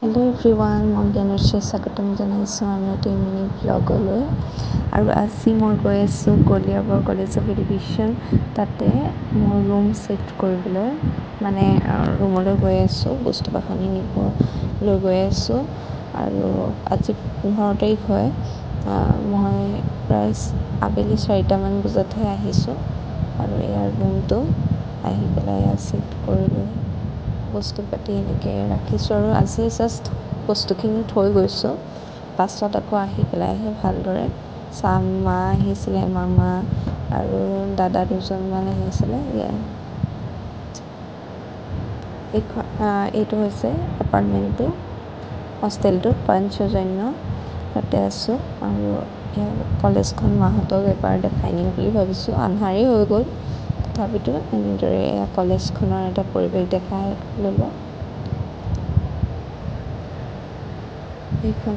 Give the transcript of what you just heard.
Hello' everyone, মই জ্ঞানশ্ৰী স্বাগতম জনাইছোঁ আমি এটা মিনি ব্লগলৈ। আৰু আজি মই গৈ আছোঁ কলিয়াবৰ কলেজ অফ এডুকেশ্যন। তাতে মোৰ ৰুম শিফ্ট কৰিবলৈ, মানে ৰুমলৈ গৈ আছোঁ, বস্তু বাহানি নিবলৈ গৈ আছোঁ। আৰু আজি 15 তাৰিখ হয়। মই প্ৰায় আবেলি 4টামান বজাতহে আহিছোঁ। আৰু ইয়াৰ ৰুমটো আহি পেলাই শিফ্ট কৰিবলৈ বস্তু পাতি এনেকৈ ৰাখিছোঁ। আৰু আজি জাষ্ট বস্তুখিনি থৈ গৈছোঁ, পাছত আকৌ আহি পেলাইহে ভালদৰে চাম। মা আহিছিলে, মামা আৰু দাদা দুজনমান আহিছিলে। এইটো হৈছে এপাৰ্টমেণ্টটো, হোষ্টেলটো পঞ্চজন্য, তাতে আছোঁ। আৰু কলেজখন মাহঁতক এবাৰ দেখাই নিম বুলি ভাবিছোঁ। আন্ধাৰেই হৈ গ'ল, তথাপিতো এনেদৰে কলেজখনৰ এটা পৰিৱেশ দেখাই ল'লোঁ। এইখন